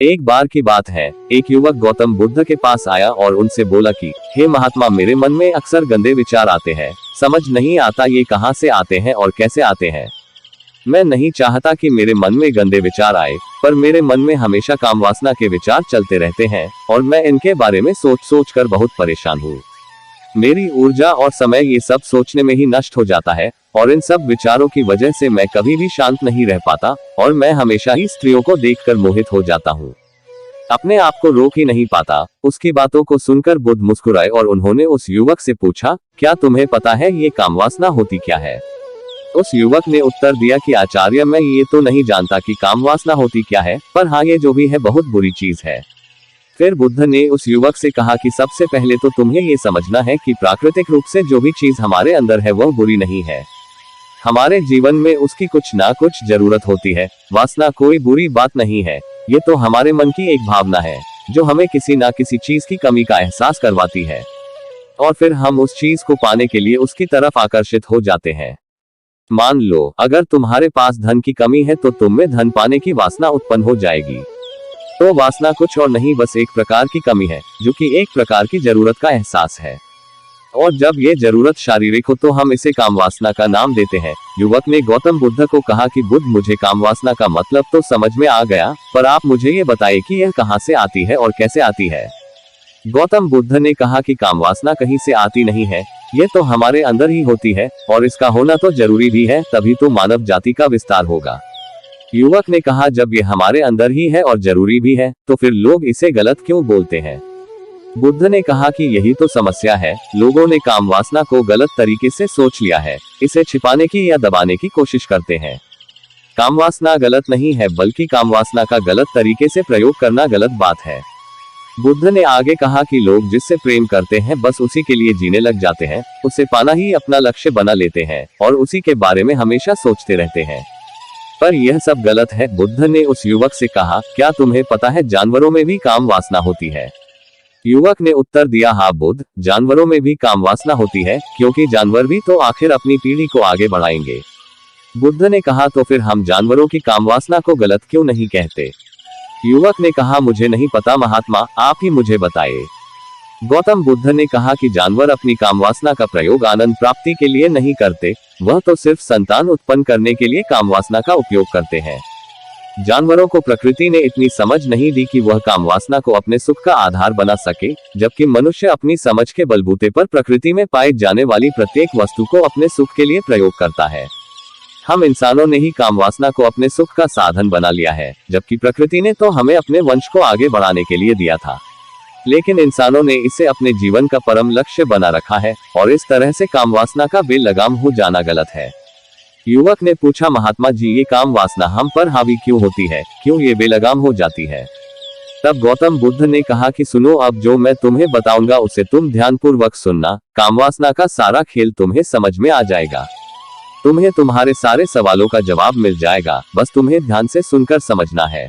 एक बार की बात है, एक युवक गौतम बुद्ध के पास आया और उनसे बोला कि हे महात्मा, मेरे मन में अक्सर गंदे विचार आते हैं। समझ नहीं आता ये कहाँ से आते हैं और कैसे आते हैं। मैं नहीं चाहता कि मेरे मन में गंदे विचार आए, पर मेरे मन में हमेशा काम वासना के विचार चलते रहते हैं और मैं इनके बारे में सोच सोच कर बहुत परेशान हूँ। मेरी ऊर्जा और समय ये सब सोचने में ही नष्ट हो जाता है और इन सब विचारों की वजह से मैं कभी भी शांत नहीं रह पाता और मैं हमेशा ही स्त्रियों को देखकर मोहित हो जाता हूँ। अपने आप को रोक ही नहीं पाता। उसकी बातों को सुनकर बुद्ध मुस्कुराए और उन्होंने उस युवक से पूछा, क्या तुम्हें पता है ये कामवासना होती क्या है? उस युवक ने उत्तर दिया कि आचार्य, मैं ये तो नहीं जानता कि कामवासना होती क्या है, पर हाँ, ये जो भी है बहुत बुरी चीज है। फिर बुद्ध ने उस युवक से कहा कि सबसे पहले तो तुम्हें ये समझना है कि प्राकृतिक रूप से जो भी चीज हमारे अंदर है वह बुरी नहीं है। हमारे जीवन में उसकी कुछ ना कुछ जरूरत होती है। वासना कोई बुरी बात नहीं है, ये तो हमारे मन की एक भावना है जो हमें किसी ना किसी चीज की कमी का एहसास करवाती है और फिर हम उस चीज को पाने के लिए उसकी तरफ आकर्षित हो जाते हैं। मान लो अगर तुम्हारे पास धन की कमी है तो तुम में धन पाने की वासना उत्पन्न हो जाएगी। तो वासना कुछ और नहीं, बस एक प्रकार की कमी है जो कि एक प्रकार की जरूरत का एहसास है। और जब ये जरूरत शारीरिक हो तो हम इसे कामवासना का नाम देते हैं। युवक ने गौतम बुद्ध को कहा कि बुद्ध, मुझे कामवासना का मतलब तो समझ में आ गया, पर आप मुझे ये बताइए कि यह कहाँ से आती है और कैसे आती है। गौतम बुद्ध ने कहा कि कामवासना कहीं से आती नहीं है, ये तो हमारे अंदर ही होती है और इसका होना तो जरूरी भी है, तभी तो मानव जाति का विस्तार होगा। युवक ने कहा, जब ये हमारे अंदर ही है और जरूरी भी है तो फिर लोग इसे गलत क्यों बोलते हैं? बुद्ध ने कहा कि यही तो समस्या है, लोगों ने कामवासना को गलत तरीके से सोच लिया है, इसे छिपाने की या दबाने की कोशिश करते हैं। कामवासना गलत नहीं है, बल्कि कामवासना का गलत तरीके से प्रयोग करना गलत बात है। बुद्ध ने आगे कहा कि लोग जिससे प्रेम करते हैं बस उसी के लिए जीने लग जाते हैं, उसे पाना ही अपना लक्ष्य बना लेते हैं और उसी के बारे में हमेशा सोचते रहते हैं। पर यह सब गलत है। बुद्ध ने उस युवक से कहा, क्या तुम्हें पता है जानवरों में भी काम वासना होती है? युवक ने उत्तर दिया, हाँ बुद्ध, जानवरों में भी काम वासना होती है, क्योंकि जानवर भी तो आखिर अपनी पीढ़ी को आगे बढ़ाएंगे। बुद्ध ने कहा, तो फिर हम जानवरों की काम वासना को गलत क्यों नहीं कहते? युवक ने कहा, मुझे नहीं पता महात्मा, आप ही मुझे बताइए। गौतम बुद्ध ने कहा कि जानवर अपनी कामवासना का प्रयोग आनंद प्राप्ति के लिए नहीं करते, वह तो सिर्फ संतान उत्पन्न करने के लिए कामवासना का उपयोग करते हैं। जानवरों को प्रकृति ने इतनी समझ नहीं दी कि वह कामवासना को अपने सुख का आधार बना सके, जबकि मनुष्य अपनी समझ के बलबूते पर प्रकृति में पाई जाने वाली प्रत्येक वस्तु को अपने सुख के लिए प्रयोग करता है। हम इंसानों ने ही कामवासना को अपने सुख का साधन बना लिया है, जबकि प्रकृति ने तो हमें अपने वंश को आगे बढ़ाने के लिए दिया था। लेकिन इंसानों ने इसे अपने जीवन का परम लक्ष्य बना रखा है और इस तरह से कामवासना का बेलगाम हो जाना गलत है। युवक ने पूछा, महात्मा जी, ये काम वासना हम पर हावी क्यों होती है, क्यों ये बेलगाम हो जाती है? तब गौतम बुद्ध ने कहा कि सुनो, अब जो मैं तुम्हें बताऊंगा उसे तुम ध्यानपूर्वक सुनना। कामवासना का सारा खेल तुम्हें समझ में आ जाएगा, तुम्हें तुम्हारे सारे सवालों का जवाब मिल जाएगा, बस तुम्हें ध्यान से सुनकर समझना है।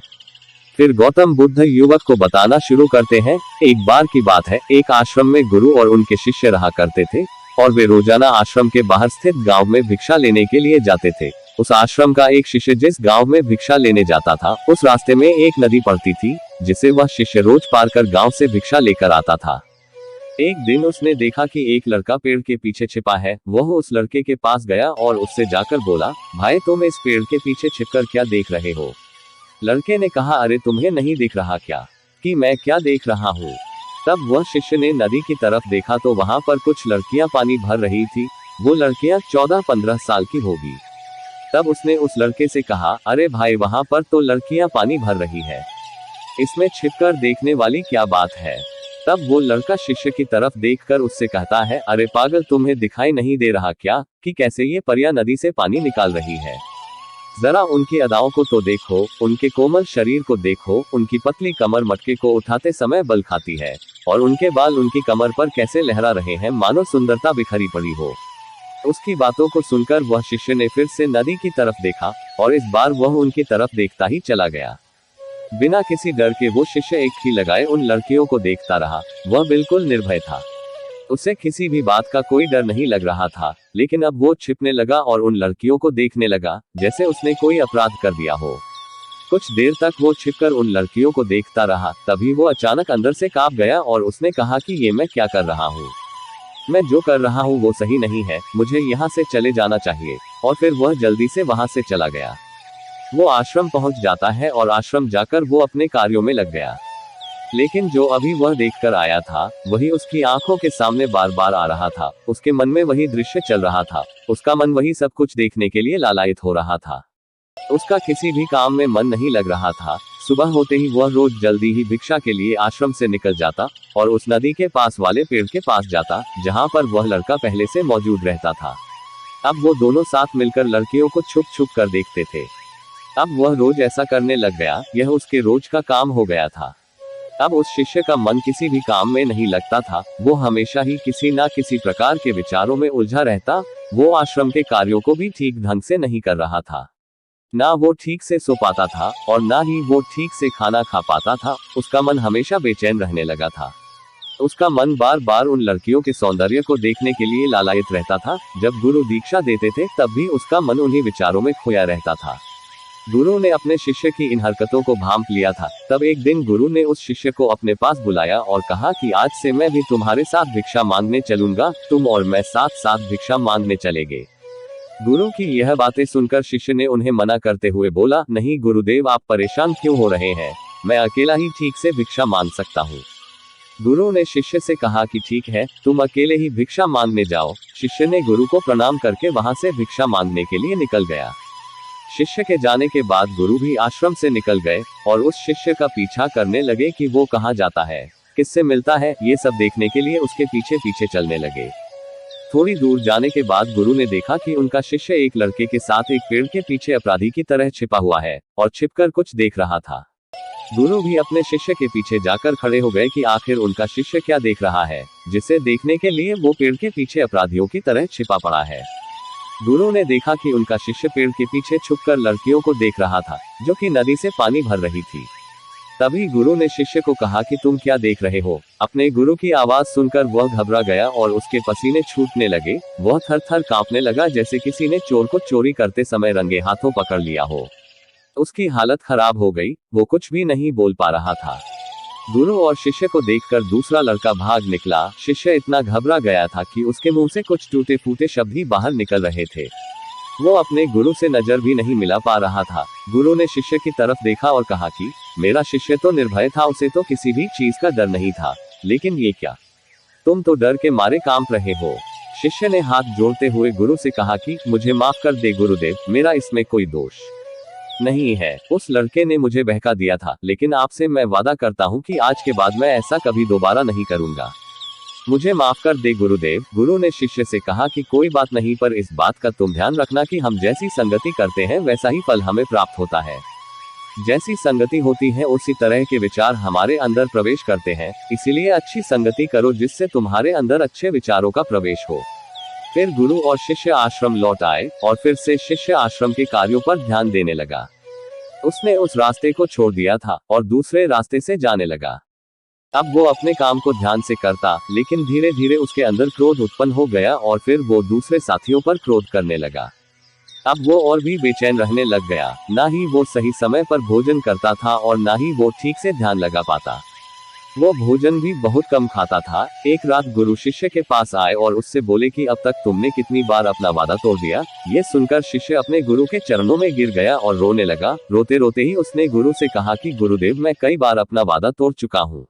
फिर गौतम बुद्ध युवक को बताना शुरू करते हैं। एक बार की बात है, एक आश्रम में गुरु और उनके शिष्य रहा करते थे और वे रोजाना आश्रम के बाहर स्थित गांव में भिक्षा लेने के लिए जाते थे। उस आश्रम का एक शिष्य जिस गांव में भिक्षा लेने जाता था, उस रास्ते में एक नदी पड़ती थी जिसे वह शिष्य रोज पार कर गांव से भिक्षा लेकर आता था। एक दिन उसने देखा कि एक लड़का पेड़ के पीछे छिपा है। वह उस लड़के के पास गया और उससे जाकर बोला, भाई, तुम इस पेड़ के पीछे छिपकर क्या देख रहे हो? लड़के ने कहा, अरे तुम्हें नहीं दिख रहा क्या कि मैं क्या देख रहा हूँ? तब वह शिष्य ने नदी की तरफ देखा तो वहां पर कुछ लड़कियां पानी भर रही थी। वो लड़कियां 14-15 साल की होगी। तब उसने उस लड़के से कहा, अरे भाई, वहां पर तो लड़कियां पानी भर रही है, इसमें छिपकर देखने वाली क्या बात है? तब वो लड़का शिष्य की तरफ देखकर उससे कहता है, अरे पागल, तुम्हें दिखाई नहीं दे रहा क्या कि कैसे ये परियां नदी से पानी निकाल रही है? जरा उनकी अदाओं को तो देखो, उनके कोमल शरीर को देखो, उनकी पतली कमर मटके को उठाते समय बल खाती है और उनके बाल उनकी कमर पर कैसे लहरा रहे हैं, मानो सुंदरता बिखरी पड़ी हो। उसकी बातों को सुनकर वह शिष्य ने फिर से नदी की तरफ देखा और इस बार वह उनकी तरफ देखता ही चला गया। बिना किसी डर के वो शिष्य एक ही लगाए उन लड़कियों को देखता रहा। वह बिल्कुल निर्भय था, उसे किसी भी बात का कोई डर नहीं लग रहा था। लेकिन अब वो छिपने लगा और उन लड़कियों को देखने लगा जैसे उसने कोई अपराध कर दिया हो। कुछ देर तक वो छिपकर उन लड़कियों को देखता रहा, तभी वो अचानक अंदर से कांप गया और उसने कहा कि ये मैं क्या कर रहा हूँ। मैं जो कर रहा हूँ वो सही नहीं है, मुझे यहाँ से चले जाना चाहिए। और फिर वह जल्दी से वहां से चला गया। वो आश्रम पहुंच जाता है और आश्रम जाकर वो अपने कार्यों में लग गया। लेकिन जो अभी वह देखकर आया था, वही उसकी आंखों के सामने बार बार आ रहा था। उसके मन में वही दृश्य चल रहा था। उसका मन वही सब कुछ देखने के लिए लालायित हो रहा था। उसका किसी भी काम में मन नहीं लग रहा था। सुबह होते ही वह रोज जल्दी ही भिक्षा के लिए आश्रम से निकल जाता और उस नदी के पास वाले पेड़ के पास जाता, जहाँ पर वह लड़का पहले से मौजूद रहता था। अब वो दोनों साथ मिलकर लड़कियों को छुप छुप कर देखते थे। अब वह रोज ऐसा करने लग गया, यह उसके रोज का काम हो गया था। अब उस शिष्य का मन किसी भी काम में नहीं लगता था। वो हमेशा ही किसी ना किसी प्रकार के विचारों में उलझा रहता। वो आश्रम के कार्यों को भी ठीक ढंग से नहीं कर रहा था। ना वो ठीक से सो पाता था और ना ही वो ठीक से खाना खा पाता था। उसका मन हमेशा बेचैन रहने लगा था। उसका मन बार बार उन लड़कियों के सौंदर्य को देखने के लिए लालायित रहता था। जब गुरु दीक्षा देते थे तब भी उसका मन उन्हीं विचारों में खोया रहता था। गुरु ने अपने शिष्य की इन हरकतों को भांप लिया था। तब एक दिन गुरु ने उस शिष्य को अपने पास बुलाया और कहा कि आज से मैं भी तुम्हारे साथ भिक्षा मांगने चलूंगा। तुम और मैं साथ साथ भिक्षा मांगने चलेंगे। गुरु की यह बातें सुनकर शिष्य ने उन्हें मना करते हुए बोला, नहीं गुरुदेव, आप परेशान क्यों हो रहे हैं, मैं अकेला ही ठीक से भिक्षा मांग सकता हूँ। गुरु ने शिष्य से कहा कि ठीक है, तुम अकेले ही भिक्षा मांगने जाओ। शिष्य ने गुरु को प्रणाम करके वहां से भिक्षा मांगने के लिए निकल गया। शिष्य के जाने के बाद गुरु भी आश्रम से निकल गए और उस शिष्य का पीछा करने लगे कि वो कहाँ जाता है, किससे मिलता है। ये सब देखने के लिए उसके पीछे पीछे चलने लगे। थोड़ी दूर जाने के बाद गुरु ने देखा कि उनका शिष्य एक लड़के के साथ एक पेड़ के पीछे अपराधी की तरह छिपा हुआ है और छिपकर कुछ देख रहा था। गुरु भी अपने शिष्य के पीछे जाकर खड़े हो गए कि आखिर उनका शिष्य क्या देख रहा है, जिसे देखने के लिए वो पेड़ के पीछे अपराधियों की तरह छिपा पड़ा है। गुरु ने देखा कि उनका शिष्य पेड़ के पीछे छुपकर लड़कियों को देख रहा था, जो कि नदी से पानी भर रही थी। तभी गुरु ने शिष्य को कहा कि तुम क्या देख रहे हो। अपने गुरु की आवाज सुनकर वह घबरा गया और उसके पसीने छूटने लगे। वह थर थर कांपने लगा, जैसे किसी ने चोर को चोरी करते समय रंगे हाथों पकड़ लिया हो। उसकी हालत खराब हो गई, वो कुछ भी नहीं बोल पा रहा था। गुरु और शिष्य को देखकर दूसरा लड़का भाग निकला। शिष्य इतना घबरा गया था कि उसके मुंह से कुछ टूटे फूटे शब्द ही बाहर निकल रहे थे। वो अपने गुरु से नजर भी नहीं मिला पा रहा था। गुरु ने शिष्य की तरफ देखा और कहा कि मेरा शिष्य तो निर्भय था, उसे तो किसी भी चीज का डर नहीं था, लेकिन ये क्या, तुम तो डर के मारे कांप रहे हो। शिष्य ने हाथ जोड़ते हुए गुरु से कहा कि मुझे माफ कर दे गुरुदेव, मेरा इसमें कोई दोष नहीं है। उस लड़के ने मुझे बहका दिया था, लेकिन आपसे मैं वादा करता हूँ कि आज के बाद मैं ऐसा कभी दोबारा नहीं करूंगा। मुझे माफ कर दे गुरुदेव। गुरु ने शिष्य से कहा कि कोई बात नहीं, पर इस बात का तुम ध्यान रखना कि हम जैसी संगति करते हैं वैसा ही फल हमें प्राप्त होता है। जैसी संगति होती है उसी तरह के विचार हमारे अंदर प्रवेश करते हैं। इसीलिए अच्छी संगति करो जिससे तुम्हारे अंदर अच्छे विचारों का प्रवेश हो। फिर गुरु और शिष्य आश्रम लौट आए और फिर से शिष्य आश्रम के कार्यों पर ध्यान देने लगा। उसने उस रास्ते को छोड़ दिया था और दूसरे रास्ते से जाने लगा। अब वो अपने काम को ध्यान से करता, लेकिन धीरे धीरे उसके अंदर क्रोध उत्पन्न हो गया और फिर वो दूसरे साथियों पर क्रोध करने लगा। अब वो और भी बेचैन रहने लग गया। ना ही वो सही समय पर भोजन करता था और ना ही वो ठीक से ध्यान लगा पाता। वो भोजन भी बहुत कम खाता था। एक रात गुरु शिष्य के पास आए और उससे बोले कि अब तक तुमने कितनी बार अपना वादा तोड़ दिया। ये सुनकर शिष्य अपने गुरु के चरणों में गिर गया और रोने लगा। रोते रोते ही उसने गुरु से कहा कि गुरुदेव, मैं कई बार अपना वादा तोड़ चुका हूँ।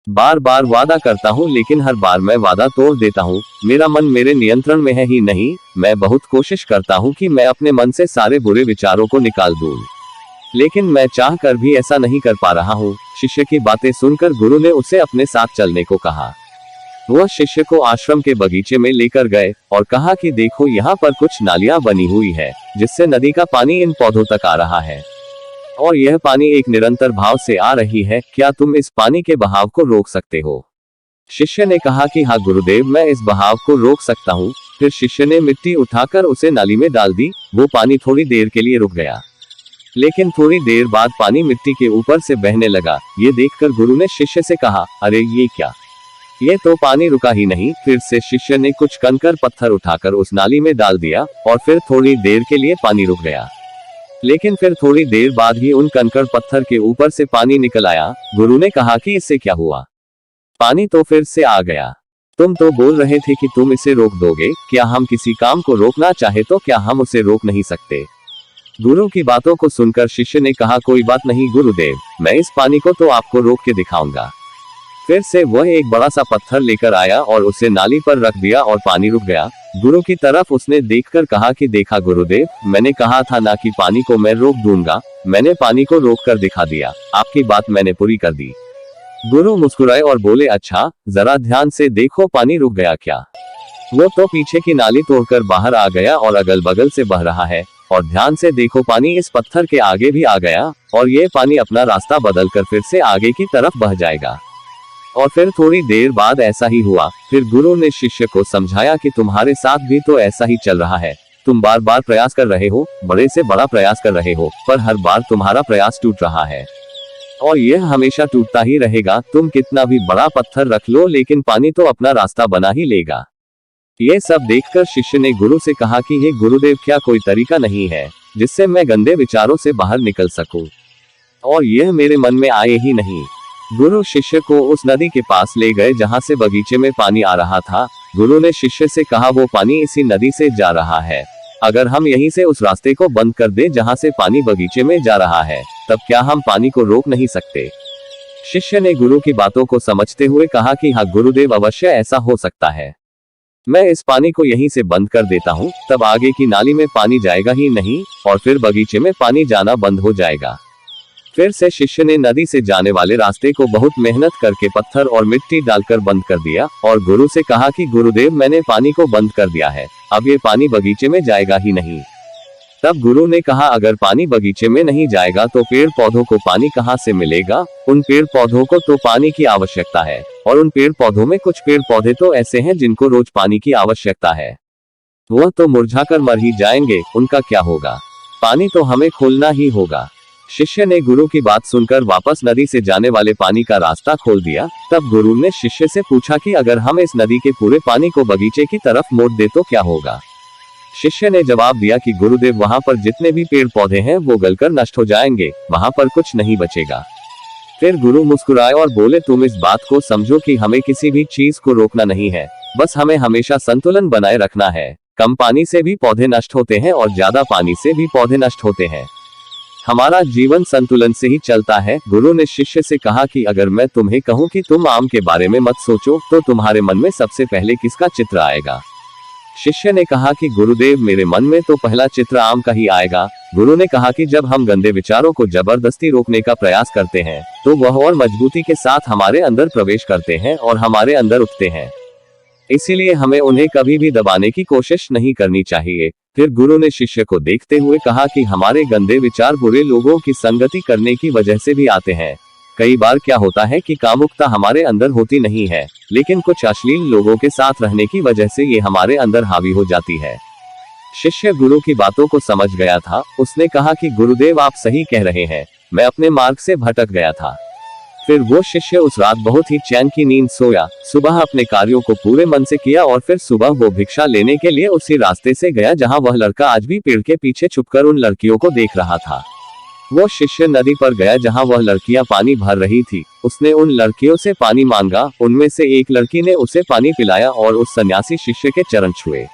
बार बार वादा करता हूँ, लेकिन हर बार मैं वादा तोड़ देता हूँ। मेरा मन मेरे नियंत्रण में है ही नहीं। मैं बहुत कोशिश करता हूँ कि मैं अपने मन से सारे बुरे विचारों को निकाल दूं, लेकिन मैं चाह कर भी ऐसा नहीं कर पा रहा हूँ। शिष्य की बातें सुनकर गुरु ने उसे अपने साथ चलने को कहा। वह शिष्य को आश्रम के बगीचे में लेकर गए और कहा कि देखो, यहाँ पर कुछ नालियां बनी हुई है, जिससे नदी का पानी इन पौधों तक आ रहा है और यह पानी एक निरंतर भाव से आ रही है। क्या तुम इस पानी के बहाव को रोक सकते हो? शिष्य ने कहा कि हाँ गुरुदेव, मैं इस बहाव को रोक सकता हूँ। फिर शिष्य ने मिट्टी उठाकर उसे नाली में डाल दी। वो पानी थोड़ी देर के लिए रुक गया, लेकिन थोड़ी देर बाद पानी मिट्टी के ऊपर से बहने लगा। ये देखकर गुरु ने शिष्य से कहा, अरे ये क्या, ये तो पानी रुका ही नहीं। फिर से शिष्य ने कुछ कंकर पत्थर उठाकर उस नाली में डाल दिया और फिर थोड़ी देर के लिए पानी रुक गया। लेकिन फिर थोड़ी देर बाद ही उन कंकड़ पत्थर के ऊपर से पानी निकल आया। गुरु ने कहा कि इससे क्या हुआ? पानी तो फिर से आ गया। तुम तो बोल रहे थे कि तुम इसे रोक दोगे। क्या हम किसी काम को रोकना चाहे तो क्या हम उसे रोक नहीं सकते? गुरु की बातों को सुनकर शिष्य ने कहा, कोई बात नहीं गुरुदेव, मैं इस पानी को तो आपको रोक के दिखाऊंगा। फिर से वह एक बड़ा सा पत्थर लेकर आया और उसे नाली पर रख दिया और पानी रुक गया। गुरु की तरफ उसने देखकर कहा कि देखा गुरुदेव, मैंने कहा था ना कि पानी को मैं रोक दूंगा। मैंने पानी को रोक कर दिखा दिया। आपकी बात मैंने पूरी कर दी। गुरु मुस्कुराए और बोले, अच्छा, जरा ध्यान से देखो, पानी रुक गया क्या? वो तो पीछे की नाली तोड़कर बाहर आ गया और अगल बगल से बह रहा है। और ध्यान से देखो, पानी इस पत्थर के आगे भी आ गया और ये पानी अपना रास्ता बदलकर फिर से आगे की तरफ बह जाएगा। और फिर थोड़ी देर बाद ऐसा ही हुआ। फिर गुरु ने शिष्य को समझाया कि तुम्हारे साथ भी तो ऐसा ही चल रहा है। तुम बार बार प्रयास कर रहे हो, बड़े से बड़ा प्रयास कर रहे हो, पर हर बार तुम्हारा प्रयास टूट रहा है और यह हमेशा टूटता ही रहेगा। तुम कितना भी बड़ा पत्थर रख लो, लेकिन पानी तो अपना रास्ता बना ही लेगा। ये सब देखकर शिष्य ने गुरु से कहा कि हे गुरुदेव, क्या कोई तरीका नहीं है जिससे मैं गंदे विचारों से बाहर निकल सकूं? और यह मेरे मन में आए ही नहीं। गुरु शिष्य को उस नदी के पास ले गए जहां से बगीचे में पानी आ रहा था। गुरु ने शिष्य से कहा, वो पानी इसी नदी से जा रहा है। अगर हम यहीं से उस रास्ते को बंद कर दे जहां से पानी बगीचे में जा रहा है, तब क्या हम पानी को रोक नहीं सकते? शिष्य ने गुरु की बातों को समझते हुए कहा कि हाँ गुरुदेव, अवश्य ऐसा हो सकता है। मैं इस पानी को यहीं से बंद कर देता हूँ, तब आगे की नाली में पानी जाएगा ही नहीं और फिर बगीचे में पानी जाना बंद हो जाएगा। फिर से शिष्य ने नदी से जाने वाले रास्ते को बहुत मेहनत करके पत्थर और मिट्टी डालकर बंद कर दिया और गुरु से कहा कि गुरुदेव, मैंने पानी को बंद कर दिया है, अब ये पानी बगीचे में जाएगा ही नहीं। तब गुरु ने कहा, अगर पानी बगीचे में नहीं जाएगा तो पेड़ पौधों को पानी कहाँ से मिलेगा? उन पेड़ पौधों को तो पानी की आवश्यकता है और उन पेड़ पौधों में कुछ पेड़ पौधे तो ऐसे हैं जिनको रोज पानी की आवश्यकता है। वह तो मुरझाकर मर ही जाएंगे, उनका क्या होगा? पानी तो हमें खोलना ही होगा। शिष्य ने गुरु की बात सुनकर वापस नदी से जाने वाले पानी का रास्ता खोल दिया। तब गुरु ने शिष्य से पूछा कि अगर हम इस नदी के पूरे पानी को बगीचे की तरफ मोड़ दे तो क्या होगा? शिष्य ने जवाब दिया कि गुरुदेव, वहां पर जितने भी पेड़ पौधे हैं वो गलकर नष्ट हो जाएंगे, वहां पर कुछ नहीं बचेगा। फिर गुरु मुस्कुराए और बोले, तुम इस बात को समझो कि हमें किसी भी चीज को रोकना नहीं है, बस हमें हमेशा संतुलन बनाए रखना है। कम पानी से भी पौधे नष्ट होते हैं और ज्यादा पानी से भी पौधे नष्ट होते हैं। हमारा जीवन संतुलन से ही चलता है। गुरु ने शिष्य से कहा कि अगर मैं तुम्हें कहूं कि तुम आम के बारे में मत सोचो, तो तुम्हारे मन में सबसे पहले किसका चित्र आएगा? शिष्य ने कहा कि गुरुदेव, मेरे मन में तो पहला चित्र आम का ही आएगा। गुरु ने कहा कि जब हम गंदे विचारों को जबरदस्ती रोकने का प्रयास करते हैं तो वह और मजबूती के साथ हमारे अंदर प्रवेश करते हैं और हमारे अंदर उठते हैं। इसीलिए हमें उन्हें कभी भी दबाने की कोशिश नहीं करनी चाहिए। फिर गुरु ने शिष्य को देखते हुए कहा कि हमारे गंदे विचार बुरे लोगों की संगति करने की वजह से भी आते हैं। कई बार क्या होता है कि कामुकता हमारे अंदर होती नहीं है, लेकिन कुछ अश्लील लोगों के साथ रहने की वजह से ये हमारे अंदर हावी हो जाती है। शिष्य गुरु की बातों को समझ गया था। उसने कहा कि गुरुदेव, आप सही कह रहे हैं, मैं अपने मार्ग से भटक गया था। फिर वो शिष्य उस रात बहुत ही चैन की नींद सोया। सुबह अपने कार्यों को पूरे मन से किया और फिर सुबह वो भिक्षा लेने के लिए उसी रास्ते से गया जहां वह लड़का आज भी पेड़ के पीछे छुपकर उन लड़कियों को देख रहा था। वो शिष्य नदी पर गया जहां वह लड़कियां पानी भर रही थी। उसने उन लड़कियों से पानी मांगा। उनमें से एक लड़की ने उसे पानी पिलाया और उस सन्यासी शिष्य के चरण छुए।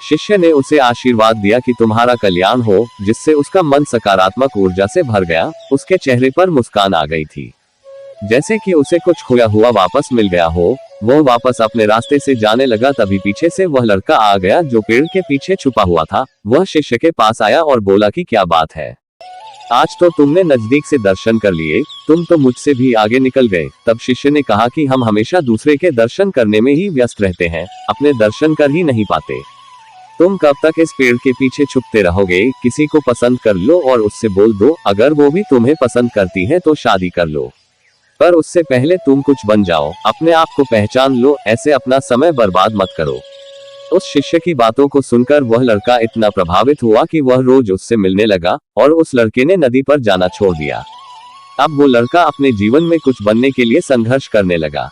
शिष्य ने उसे आशीर्वाद दिया कि तुम्हारा कल्याण हो, जिससे उसका मन सकारात्मक ऊर्जा से भर गया। उसके चेहरे पर मुस्कान आ गई थी, जैसे कि उसे कुछ खोया हुआ वापस मिल गया हो। वह वापस अपने रास्ते से जाने लगा। तभी पीछे से वह लड़का आ गया जो पेड़ के पीछे छुपा हुआ था। वह शिष्य के पास आया और बोला कि क्या बात है, आज तो तुमने नजदीक से दर्शन कर लिए, तुम तो मुझसे भी आगे निकल गए। तब शिष्य ने कहा कि हम हमेशा दूसरे के दर्शन करने में ही व्यस्त रहते हैं, अपने दर्शन कर ही नहीं पाते। तुम कब तक इस पेड़ के पीछे छुपते रहोगे? किसी को पसंद कर लो और उससे बोल दो, अगर वो भी तुम्हें पसंद करती है तो शादी कर लो, पर उससे पहले तुम कुछ बन जाओ। अपने आप को पहचान लो, ऐसे अपना समय बर्बाद मत करो। उस शिष्य की बातों को सुनकर वह लड़का इतना प्रभावित हुआ कि वह रोज उससे मिलने लगा और उस लड़के ने नदी पर जाना छोड़ दिया। अब वो लड़का अपने जीवन में कुछ बनने के लिए संघर्ष करने लगा।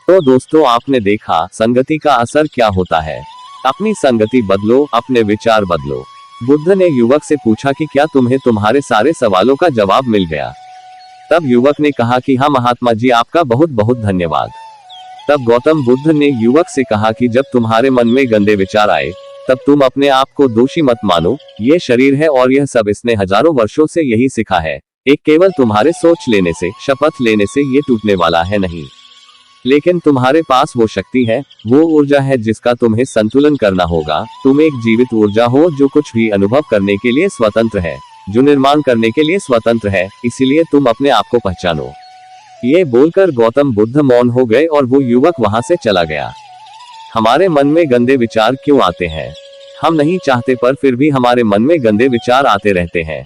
तो दोस्तों, आपने देखा संगति का असर क्या होता है। अपनी संगति बदलो, अपने विचार बदलो। बुद्ध ने युवक से पूछा कि क्या तुम्हें तुम्हारे सारे सवालों का जवाब मिल गया। तब युवक ने कहा कि हाँ महात्मा जी, आपका बहुत बहुत धन्यवाद। तब गौतम बुद्ध ने युवक से कहा कि जब तुम्हारे मन में गंदे विचार आए तब तुम अपने आप को दोषी मत मानो। ये शरीर है और यह सब इसने हजारों वर्षों से यही सीखा है। एक केवल तुम्हारे सोच लेने से, शपथ लेने से ये टूटने वाला है नहीं। लेकिन तुम्हारे पास वो शक्ति है, वो ऊर्जा है जिसका तुम्हें संतुलन करना होगा। तुम एक जीवित ऊर्जा हो जो कुछ भी अनुभव करने के लिए स्वतंत्र है, जो निर्माण करने के लिए स्वतंत्र है। इसीलिए तुम अपने आप को पहचानो। ये बोलकर गौतम बुद्ध मौन हो गए और वो युवक वहां से चला गया। हमारे मन में गंदे विचार क्यों आते हैं? हम नहीं चाहते पर फिर भी हमारे मन में गंदे विचार आते रहते हैं।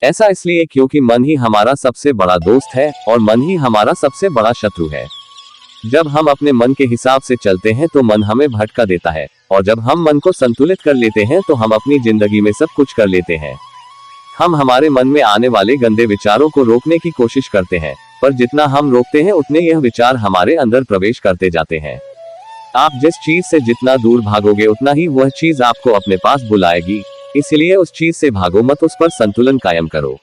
ऐसा इसलिए क्योंकि मन ही हमारा सबसे बड़ा दोस्त है और मन ही हमारा सबसे बड़ा शत्रु है। जब हम अपने मन के हिसाब से चलते हैं तो मन हमें भटका देता है, और जब हम मन को संतुलित कर लेते हैं तो हम अपनी जिंदगी में सब कुछ कर लेते हैं। हम हमारे मन में आने वाले गंदे विचारों को रोकने की कोशिश करते हैं, पर जितना हम रोकते हैं उतने यह विचार हमारे अंदर प्रवेश करते जाते हैं। आप जिस चीज से जितना दूर भागोगे उतना ही वह चीज आपको अपने पास बुलाएगी। इसलिए उस चीज से भागो मत, उस पर संतुलन कायम करो।